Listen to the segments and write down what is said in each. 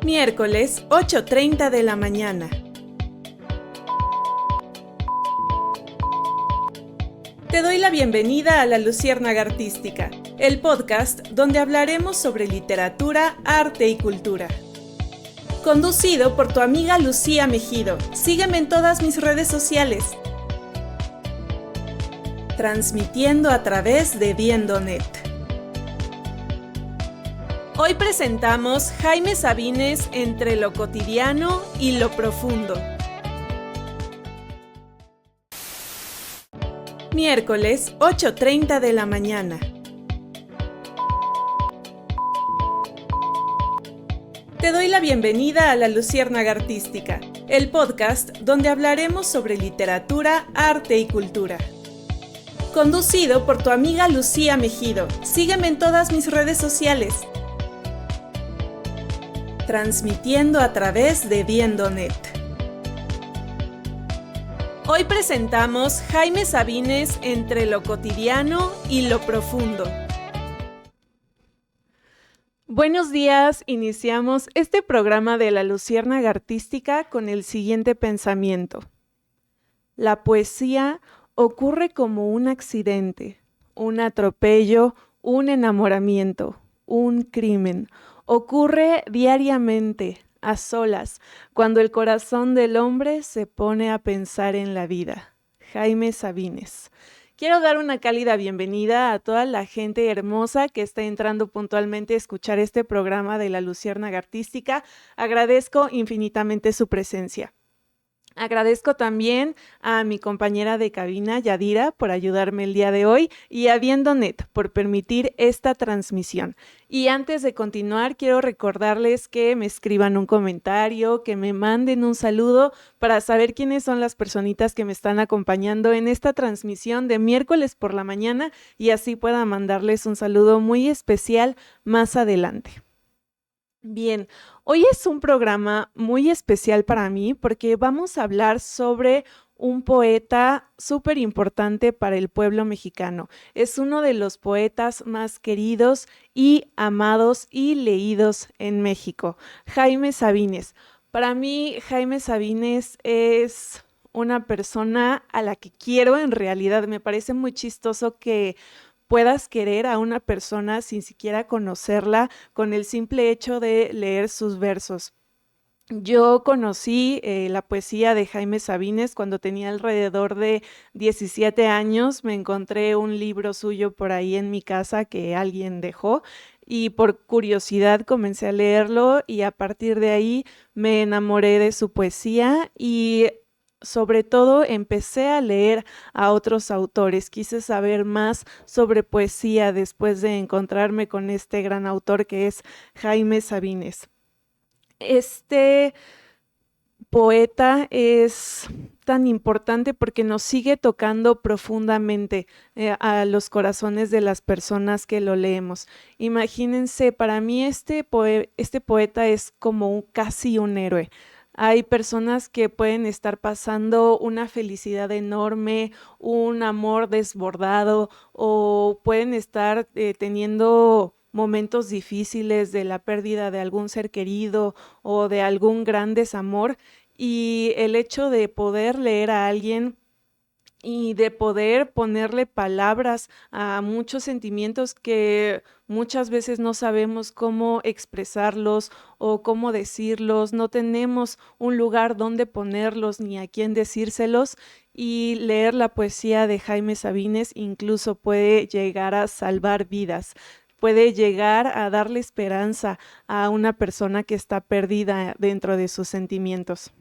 Miércoles, 8:30 de la mañana. Te doy la bienvenida a La Luciérnaga Artística, el podcast donde hablaremos sobre literatura, arte y cultura. Conducido por tu amiga Lucía Mejido. Sígueme en todas mis redes sociales. Transmitiendo a través de Viendo.net. Hoy presentamos Jaime Sabines entre lo cotidiano y lo profundo. Miércoles, 8:30 de la mañana. Te doy la bienvenida a La Luciérnaga Artística, el podcast donde hablaremos sobre literatura, arte y cultura. Conducido por tu amiga Lucía Mejido. Sígueme en todas mis redes sociales. Transmitiendo a través de Viendo.net. Hoy presentamos Jaime Sabines entre lo cotidiano y lo profundo. Buenos días, iniciamos este programa de La Luciérnaga Artística con el siguiente pensamiento. La poesía ocurre como un accidente, un atropello, un enamoramiento, un crimen. Ocurre diariamente, a solas, cuando el corazón del hombre se pone a pensar en la vida. Jaime Sabines. Quiero dar una cálida bienvenida a toda la gente hermosa que está entrando puntualmente a escuchar este programa de La Luciérnaga Artística. Agradezco infinitamente su presencia. Agradezco también a mi compañera de cabina, Yadira, por ayudarme el día de hoy y a Viendo.net por permitir esta transmisión. Y antes de continuar, quiero recordarles que me escriban un comentario, que me manden un saludo para saber quiénes son las personitas que me están acompañando en esta transmisión de miércoles por la mañana y así pueda mandarles un saludo muy especial más adelante. Bien, hoy es un programa muy especial para mí porque vamos a hablar sobre un poeta súper importante para el pueblo mexicano. Es uno de los poetas más queridos y amados y leídos en México, Jaime Sabines. Para mí, Jaime Sabines es una persona a la que quiero en realidad. Me parece muy chistoso que puedas querer a una persona sin siquiera conocerla con el simple hecho de leer sus versos. Yo conocí la poesía de Jaime Sabines cuando tenía alrededor de 17 años. Me encontré un libro suyo por ahí en mi casa que alguien dejó y por curiosidad comencé a leerlo y a partir de ahí me enamoré de su poesía y sobre todo empecé a leer a otros autores. Quise saber más sobre poesía después de encontrarme con este gran autor que es Jaime Sabines. Este poeta es tan importante porque nos sigue tocando profundamente a los corazones de las personas que lo leemos. Imagínense, para mí este poeta es como casi un héroe. Hay personas que pueden estar pasando una felicidad enorme, un amor desbordado o pueden estar teniendo momentos difíciles de la pérdida de algún ser querido o de algún gran desamor y el hecho de poder leer a alguien y de poder ponerle palabras a muchos sentimientos que muchas veces no sabemos cómo expresarlos o cómo decirlos, no tenemos un lugar donde ponerlos ni a quién decírselos y leer la poesía de Jaime Sabines incluso puede llegar a salvar vidas. Puede llegar a darle esperanza a una persona que está perdida dentro de sus sentimientos.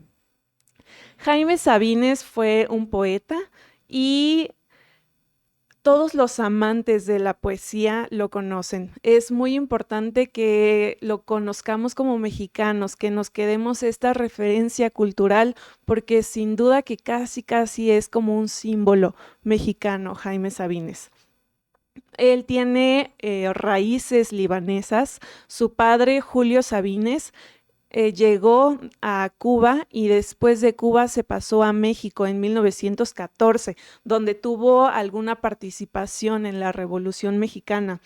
Jaime Sabines fue un poeta y todos los amantes de la poesía lo conocen. Es muy importante que lo conozcamos como mexicanos, que nos quedemos esta referencia cultural, porque sin duda que casi es como un símbolo mexicano, Jaime Sabines. Él tiene raíces libanesas. Su padre, Julio Sabines, llegó a Cuba y después de Cuba se pasó a México en 1914, donde tuvo alguna participación en la Revolución Mexicana.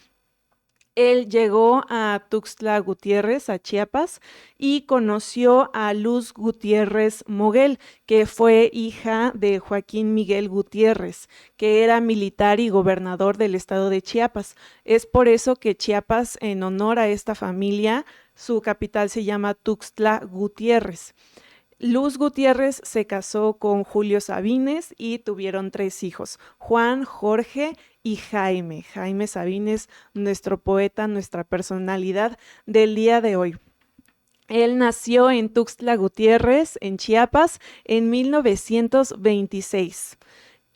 Él llegó a Tuxtla Gutiérrez, a Chiapas, y conoció a Luz Gutiérrez Moguel, que fue hija de Joaquín Miguel Gutiérrez, que era militar y gobernador del estado de Chiapas. Es por eso que Chiapas, en honor a esta familia, su capital se llama Tuxtla Gutiérrez. Luz Gutiérrez se casó con Julio Sabines y tuvieron 3 hijos, Juan, Jorge y Jaime. Jaime Sabines, nuestro poeta, nuestra personalidad del día de hoy. Él nació en Tuxtla Gutiérrez, en Chiapas, en 1926.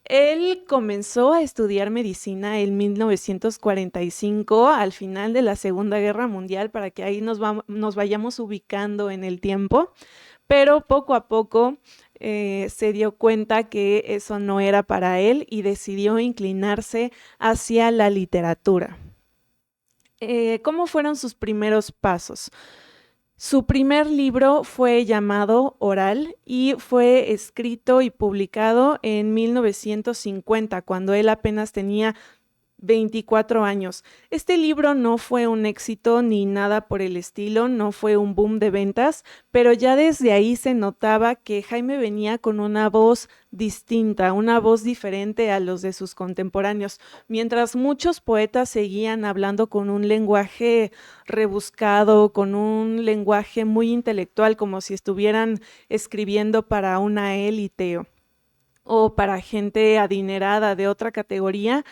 Él comenzó a estudiar medicina en 1945, al final de la Segunda Guerra Mundial, para que ahí nos vayamos ubicando en el tiempo, pero poco a poco se dio cuenta que eso no era para él y decidió inclinarse hacia la literatura. ¿Cómo fueron sus primeros pasos? Su primer libro fue llamado Oral y fue escrito y publicado en 1950, cuando él apenas tenía 24 años. Este libro no fue un éxito ni nada por el estilo, no fue un boom de ventas, pero ya desde ahí se notaba que Jaime venía con una voz distinta, una voz diferente a los de sus contemporáneos. Mientras muchos poetas seguían hablando con un lenguaje rebuscado, con un lenguaje muy intelectual, como si estuvieran escribiendo para una élite o para gente adinerada de otra categoría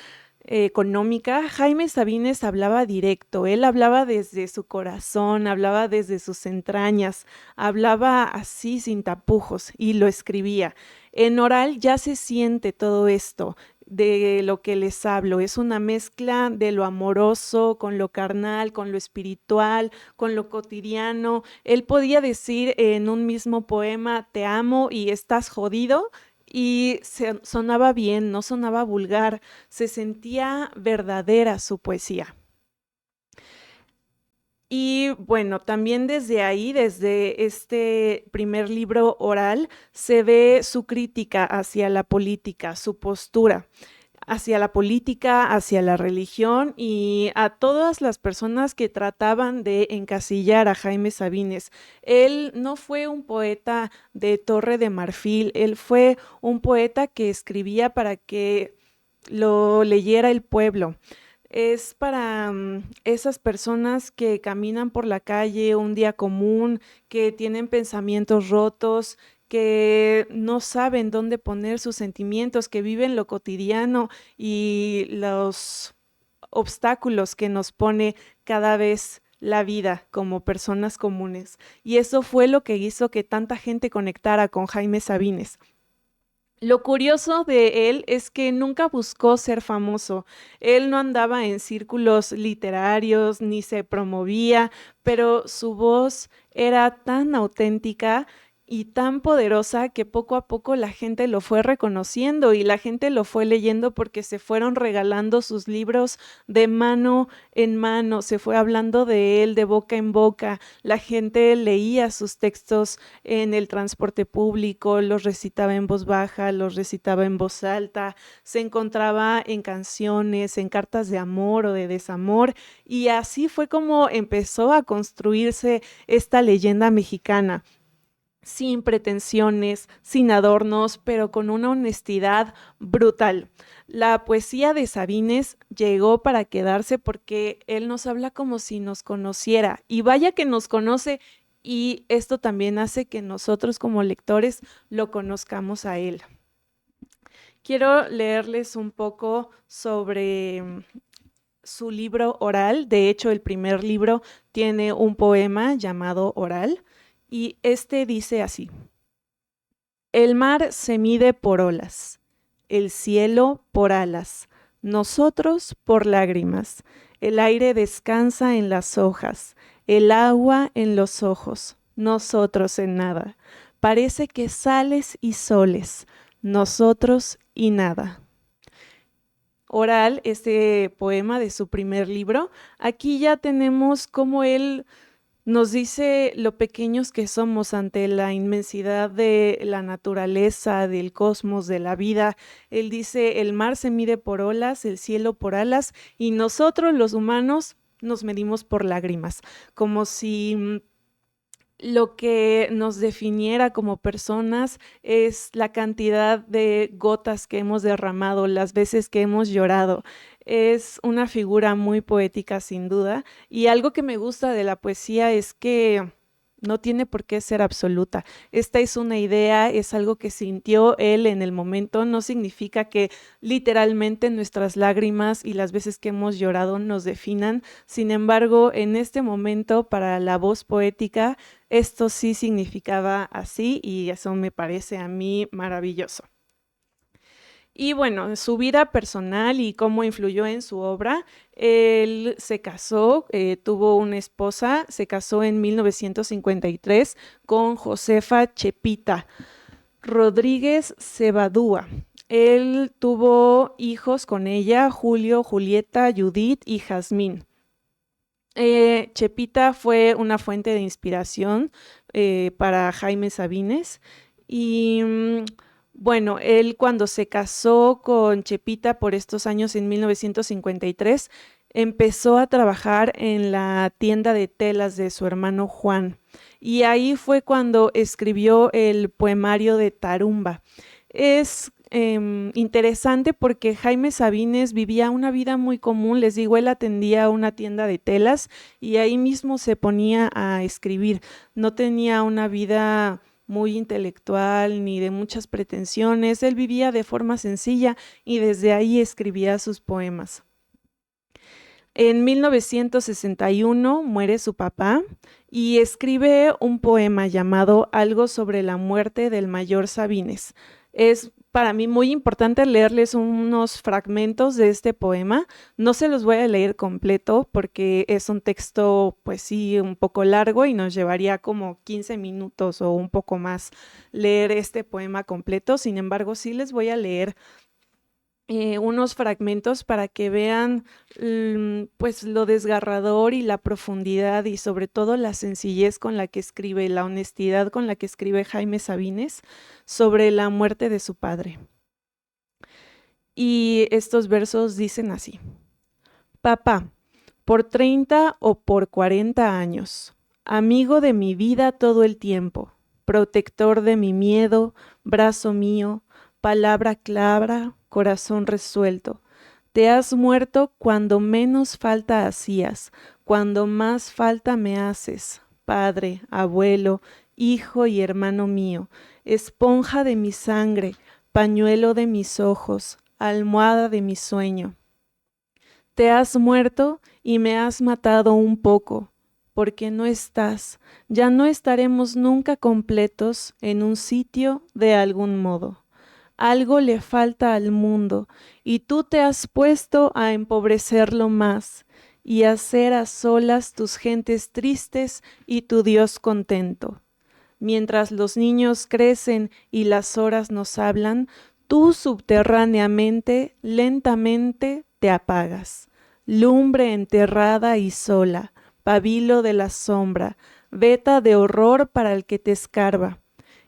económica, Jaime Sabines hablaba directo, él hablaba desde su corazón, hablaba desde sus entrañas, hablaba así sin tapujos y lo escribía. En Oral ya se siente todo esto de lo que les hablo, es una mezcla de lo amoroso con lo carnal, con lo espiritual, con lo cotidiano. Él podía decir en un mismo poema, te amo y estás jodido, y sonaba bien, no sonaba vulgar, se sentía verdadera su poesía. Y bueno, también desde ahí, desde este primer libro Oral, se ve su crítica hacia la política, su postura hacia la política, hacia la religión y a todas las personas que trataban de encasillar a Jaime Sabines. Él no fue un poeta de Torre de Marfil, él fue un poeta que escribía para que lo leyera el pueblo. Es para esas personas que caminan por la calle un día común, que tienen pensamientos rotos, que no saben dónde poner sus sentimientos, que viven lo cotidiano y los obstáculos que nos pone cada vez la vida como personas comunes. Y eso fue lo que hizo que tanta gente conectara con Jaime Sabines. Lo curioso de él es que nunca buscó ser famoso. Él no andaba en círculos literarios ni se promovía, pero su voz era tan auténtica y tan poderosa que poco a poco la gente lo fue reconociendo y la gente lo fue leyendo porque se fueron regalando sus libros de mano en mano, se fue hablando de él de boca en boca, la gente leía sus textos en el transporte público, los recitaba en voz baja, los recitaba en voz alta, se encontraba en canciones, en cartas de amor o de desamor, y así fue como empezó a construirse esta leyenda mexicana, sin pretensiones, sin adornos, pero con una honestidad brutal. La poesía de Sabines llegó para quedarse porque él nos habla como si nos conociera, y vaya que nos conoce, y esto también hace que nosotros como lectores lo conozcamos a él. Quiero leerles un poco sobre su libro Oral. De hecho, el primer libro tiene un poema llamado Oral, y este dice así: el mar se mide por olas, el cielo por alas, nosotros por lágrimas, el aire descansa en las hojas, el agua en los ojos, nosotros en nada. Parece que sales y soles, nosotros y nada. Oral, este poema de su primer libro, aquí ya tenemos cómo él nos dice lo pequeños que somos ante la inmensidad de la naturaleza, del cosmos, de la vida. Él dice, el mar se mide por olas, el cielo por alas, y nosotros los humanos nos medimos por lágrimas, como si lo que nos definiera como personas es la cantidad de gotas que hemos derramado, las veces que hemos llorado. Es una figura muy poética, sin duda, y algo que me gusta de la poesía es que no tiene por qué ser absoluta. Esta es una idea, es algo que sintió él en el momento, no significa que literalmente nuestras lágrimas y las veces que hemos llorado nos definan. Sin embargo, en este momento, para la voz poética, esto sí significaba así y eso me parece a mí maravilloso. Y bueno, su vida personal y cómo influyó en su obra. Él se casó, tuvo una esposa, se casó en 1953 con Josefa Chepita Rodríguez Cebadúa. Él tuvo hijos con ella, Julio, Julieta, Judith y Jazmín. Chepita fue una fuente de inspiración para Jaime Sabines y bueno, él cuando se casó con Chepita por estos años en 1953, empezó a trabajar en la tienda de telas de su hermano Juan y ahí fue cuando escribió el poemario de Tarumba. Es interesante porque Jaime Sabines vivía una vida muy común, les digo, él atendía una tienda de telas y ahí mismo se ponía a escribir, no tenía una vida muy intelectual ni de muchas pretensiones, él vivía de forma sencilla y desde ahí escribía sus poemas. En 1961 muere su papá y escribe un poema llamado Algo sobre la muerte del mayor Sabines. Es para mí muy importante leerles unos fragmentos de este poema. No se los voy a leer completo porque es un texto, pues sí, un poco largo y nos llevaría como 15 minutos o un poco más leer este poema completo. Sin embargo, sí les voy a leer unos fragmentos para que vean pues lo desgarrador y la profundidad y sobre todo la sencillez con la que escribe, la honestidad con la que escribe Jaime Sabines sobre la muerte de su padre. Y estos versos dicen así: Papá, por 30 o por 40 años, amigo de mi vida todo el tiempo, protector de mi miedo, brazo mío, palabra clara, corazón resuelto. Te has muerto cuando menos falta hacías, cuando más falta me haces, padre, abuelo, hijo y hermano mío, esponja de mi sangre, pañuelo de mis ojos, almohada de mi sueño. Te has muerto y me has matado un poco, porque no estás, ya no estaremos nunca completos en un sitio de algún modo. Algo le falta al mundo y tú te has puesto a empobrecerlo más y a hacer a solas tus gentes tristes y tu Dios contento. Mientras los niños crecen y las horas nos hablan, tú subterráneamente, lentamente te apagas. Lumbre enterrada y sola, pabilo de la sombra, veta de horror para el que te escarba.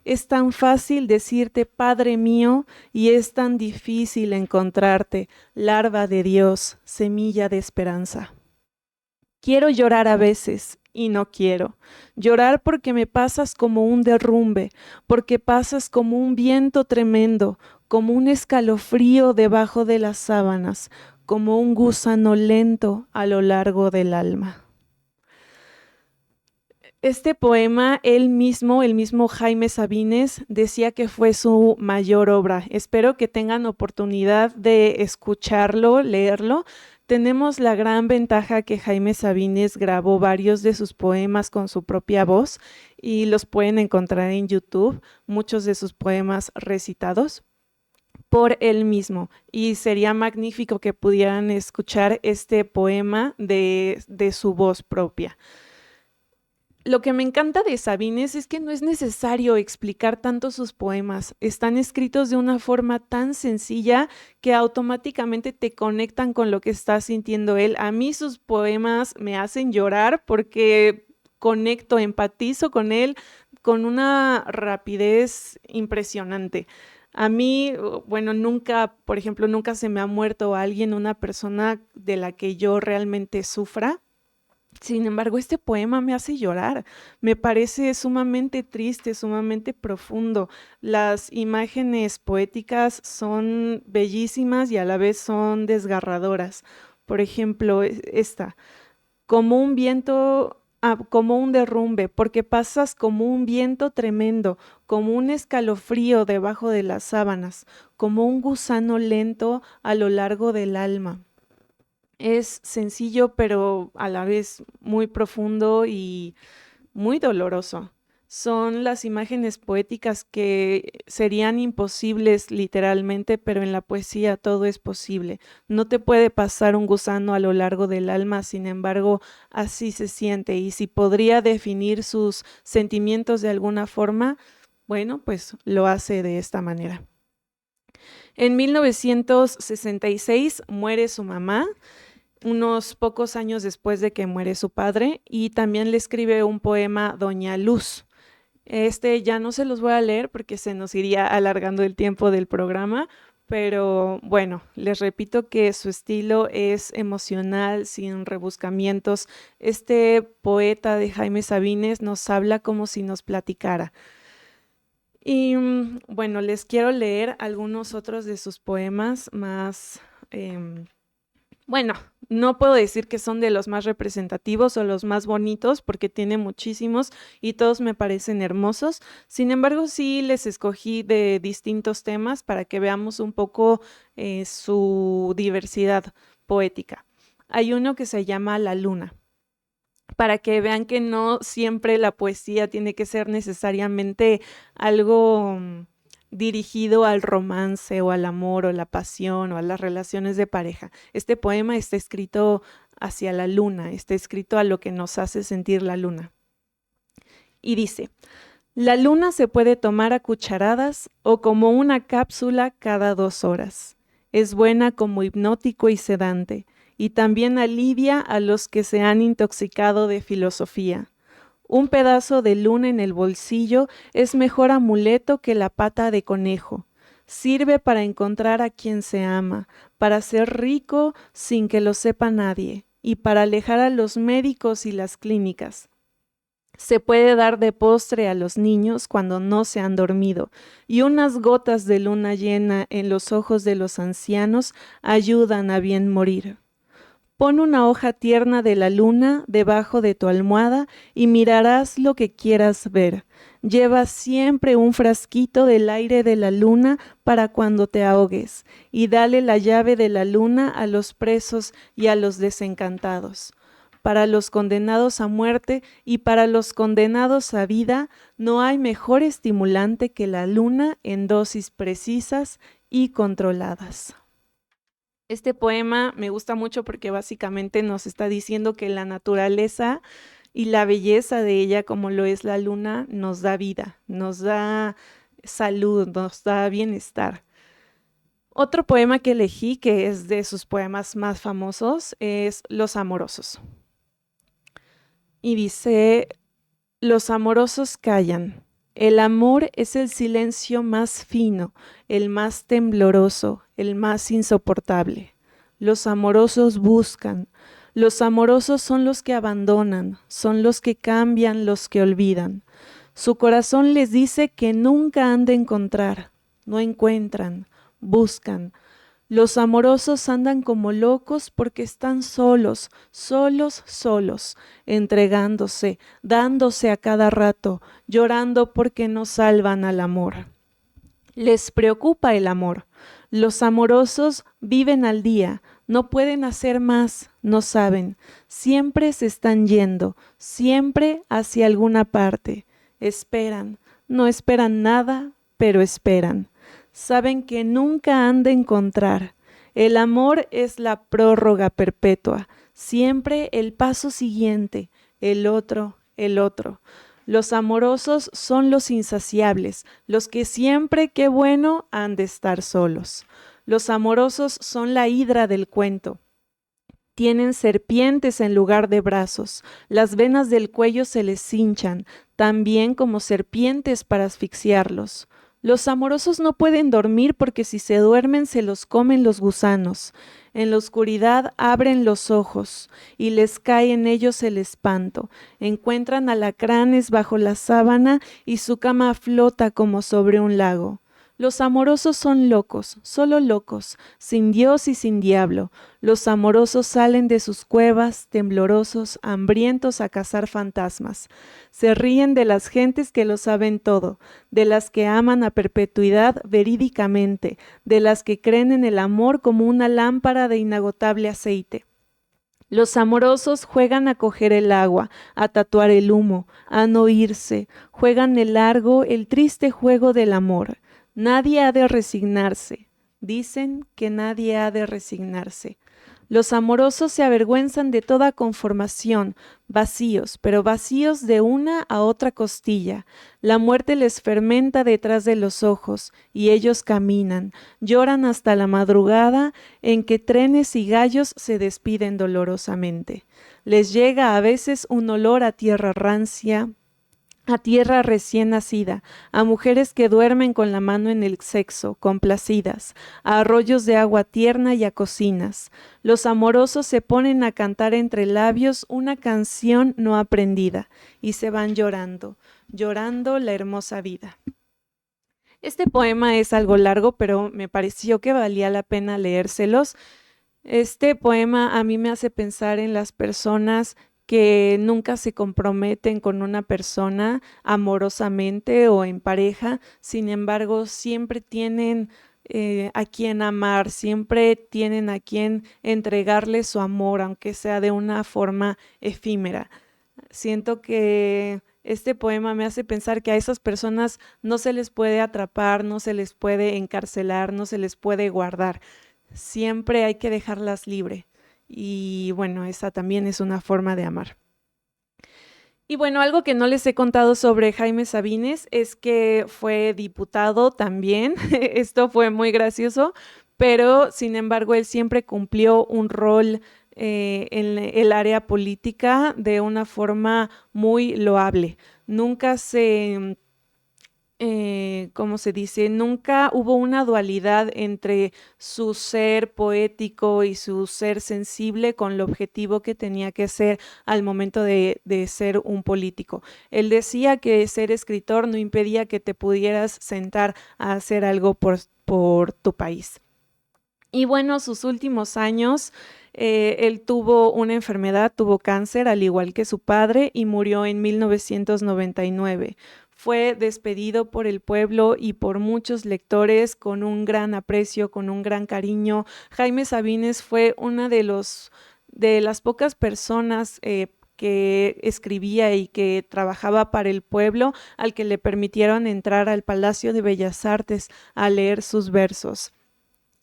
Es tan fácil decirte Padre mío y es tan difícil encontrarte, larva de Dios, semilla de esperanza. Quiero llorar a veces y no quiero. Llorar porque me pasas como un derrumbe, porque pasas como un viento tremendo, como un escalofrío debajo de las sábanas, como un gusano lento a lo largo del alma. Este poema, el mismo Jaime Sabines, decía que fue su mayor obra. Espero que tengan oportunidad de escucharlo, leerlo. Tenemos la gran ventaja que Jaime Sabines grabó varios de sus poemas con su propia voz y los pueden encontrar en YouTube, muchos de sus poemas recitados por él mismo. Y sería magnífico que pudieran escuchar este poema de su voz propia. Lo que me encanta de Sabines es que no es necesario explicar tanto sus poemas. Están escritos de una forma tan sencilla que automáticamente te conectan con lo que está sintiendo él. A mí sus poemas me hacen llorar porque conecto, empatizo con él con una rapidez impresionante. A mí, bueno, nunca, por ejemplo, nunca se me ha muerto alguien, una persona de la que yo realmente sufra. Sin embargo, este poema me hace llorar, me parece sumamente triste, sumamente profundo. Las imágenes poéticas son bellísimas y a la vez son desgarradoras. Por ejemplo, esta, como un viento, como un derrumbe, porque pasas como un viento tremendo, como un escalofrío debajo de las sábanas, como un gusano lento a lo largo del alma. Es sencillo, pero a la vez muy profundo y muy doloroso. Son las imágenes poéticas que serían imposibles literalmente, pero en la poesía todo es posible. No te puede pasar un gusano a lo largo del alma, sin embargo, así se siente. Y si podría definir sus sentimientos de alguna forma, bueno, pues lo hace de esta manera. En 1966 muere su mamá, unos pocos años después de que muere su padre, y también le escribe un poema Doña Luz. Ya no se los voy a leer porque se nos iría alargando el tiempo del programa, pero bueno, les repito que su estilo es emocional, sin rebuscamientos. Este poeta de Jaime Sabines nos habla como si nos platicara. Y bueno, les quiero leer algunos otros de sus poemas más... bueno, no puedo decir que son de los más representativos o los más bonitos porque tiene muchísimos y todos me parecen hermosos. Sin embargo, sí les escogí de distintos temas para que veamos un poco su diversidad poética. Hay uno que se llama La Luna, para que vean que no siempre la poesía tiene que ser necesariamente algo dirigido al romance o al amor o la pasión o a las relaciones de pareja. Este poema está escrito hacia la luna, está escrito a lo que nos hace sentir la luna. Y dice, la luna se puede tomar a cucharadas o como una cápsula cada 2 horas. Es buena como hipnótico y sedante, y también alivia a los que se han intoxicado de filosofía. Un pedazo de luna en el bolsillo es mejor amuleto que la pata de conejo. Sirve para encontrar a quien se ama, para ser rico sin que lo sepa nadie, y para alejar a los médicos y las clínicas. Se puede dar de postre a los niños cuando no se han dormido, y unas gotas de luna llena en los ojos de los ancianos ayudan a bien morir. Pon una hoja tierna de la luna debajo de tu almohada y mirarás lo que quieras ver. Lleva siempre un frasquito del aire de la luna para cuando te ahogues, y dale la llave de la luna a los presos y a los desencantados. Para los condenados a muerte y para los condenados a vida, no hay mejor estimulante que la luna en dosis precisas y controladas. Este poema me gusta mucho porque básicamente nos está diciendo que la naturaleza y la belleza de ella, como lo es la luna, nos da vida, nos da salud, nos da bienestar. Otro poema que elegí, que es de sus poemas más famosos, es Los Amorosos. Y dice, los amorosos callan. El amor es el silencio más fino, el más tembloroso, el más insoportable. Los amorosos buscan. Los amorosos son los que abandonan, son los que cambian, los que olvidan. Su corazón les dice que nunca han de encontrar. No encuentran, buscan. Los amorosos andan como locos porque están solos, solos, entregándose, dándose a cada rato, llorando porque no salvan al amor. Les preocupa el amor. Los amorosos viven al día, no pueden hacer más, no saben. Siempre se están yendo, siempre hacia alguna parte. Esperan, no esperan nada, pero esperan. Saben que nunca han de encontrar. El amor es la prórroga perpetua, siempre el paso siguiente, el otro. Los amorosos son los insaciables, los que siempre, qué bueno, han de estar solos. Los amorosos son la hidra del cuento. Tienen serpientes en lugar de brazos, las venas del cuello se les hinchan, también como serpientes para asfixiarlos. Los amorosos no pueden dormir porque si se duermen se los comen los gusanos. En la oscuridad abren los ojos y les cae en ellos el espanto. Encuentran alacranes bajo la sábana y su cama flota como sobre un lago. Los amorosos son locos, solo locos, sin Dios y sin diablo. Los amorosos salen de sus cuevas, temblorosos, hambrientos a cazar fantasmas. Se ríen de las gentes que lo saben todo, de las que aman a perpetuidad verídicamente, de las que creen en el amor como una lámpara de inagotable aceite. Los amorosos juegan a coger el agua, a tatuar el humo, a no irse, juegan el largo, el triste juego del amor. Nadie ha de resignarse. Dicen que nadie ha de resignarse. Los amorosos se avergüenzan de toda conformación, vacíos, pero vacíos de una a otra costilla. La muerte les fermenta detrás de los ojos, y ellos caminan, lloran hasta la madrugada en que trenes y gallos se despiden dolorosamente. Les llega a veces un olor a tierra rancia, a tierra recién nacida, a mujeres que duermen con la mano en el sexo, complacidas, a arroyos de agua tierna y a cocinas. Los amorosos se ponen a cantar entre labios una canción no aprendida y se van llorando, llorando la hermosa vida. Este poema es algo largo, pero me pareció que valía la pena leérselos. Este poema a mí me hace pensar en las personas que nunca se comprometen con una persona amorosamente o en pareja, sin embargo, siempre tienen a quien amar, siempre tienen a quien entregarle su amor, aunque sea de una forma efímera. Siento que este poema me hace pensar que a esas personas no se les puede atrapar, no se les puede encarcelar, no se les puede guardar. Siempre hay que dejarlas libre. Y bueno, esa también es una forma de amar. Y bueno, algo que no les he contado sobre Jaime Sabines es que fue diputado también. Esto fue muy gracioso, pero sin embargo él siempre cumplió un rol en el área política de una forma muy loable. Nunca se... ¿cómo se dice? Nunca hubo una dualidad entre su ser poético y su ser sensible con el objetivo que tenía que ser al momento de ser un político. Él decía que ser escritor no impedía que te pudieras sentar a hacer algo por tu país. Y bueno, sus últimos años, él tuvo una enfermedad, tuvo cáncer, al igual que su padre, y murió en 1999. Fue despedido por el pueblo y por muchos lectores con un gran aprecio, con un gran cariño. Jaime Sabines fue una de las pocas personas que escribía y que trabajaba para el pueblo al que le permitieron entrar al Palacio de Bellas Artes a leer sus versos.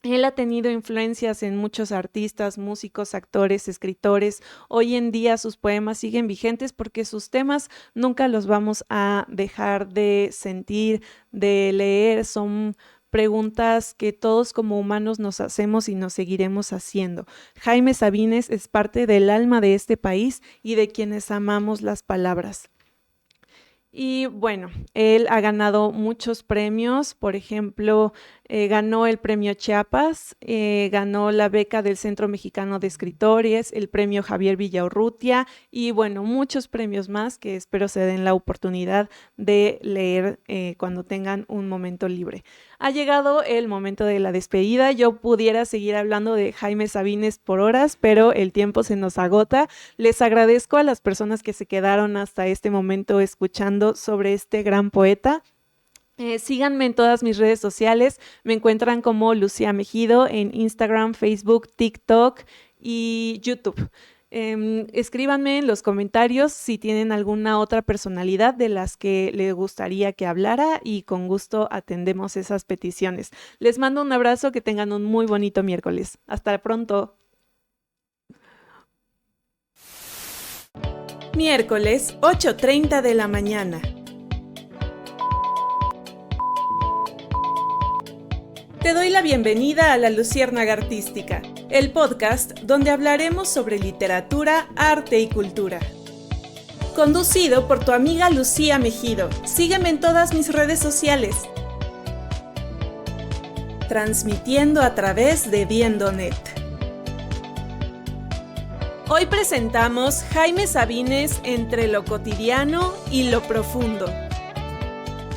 Él ha tenido influencias en muchos artistas, músicos, actores, escritores. Hoy en día sus poemas siguen vigentes porque sus temas nunca los vamos a dejar de sentir, de leer. Son preguntas que todos como humanos nos hacemos y nos seguiremos haciendo. Jaime Sabines es parte del alma de este país y de quienes amamos las palabras. Y bueno, él ha ganado muchos premios, por ejemplo, ganó el premio Chiapas, ganó la beca del Centro Mexicano de Escritores, el premio Javier Villaurrutia y bueno, muchos premios más que espero se den la oportunidad de leer cuando tengan un momento libre. Ha llegado el momento de la despedida. Yo pudiera seguir hablando de Jaime Sabines por horas, pero el tiempo se nos agota. Les agradezco a las personas que se quedaron hasta este momento escuchando sobre este gran poeta. Síganme en todas mis redes sociales. Me encuentran como Lucía Mejido en Instagram, Facebook, TikTok y YouTube. Escríbanme en los comentarios si tienen alguna otra personalidad de las que les gustaría que hablara y con gusto atendemos esas peticiones. Les mando un abrazo, que tengan un muy bonito miércoles. Hasta pronto. Miércoles, 8:30 de la mañana. Te doy la bienvenida a La Luciérnaga Artística, el podcast donde hablaremos sobre literatura, arte y cultura. Conducido por tu amiga Lucía Mejido. Sígueme en todas mis redes sociales. transmitiendo a través de Viendonet. Hoy presentamos Jaime Sabines entre lo cotidiano y lo profundo.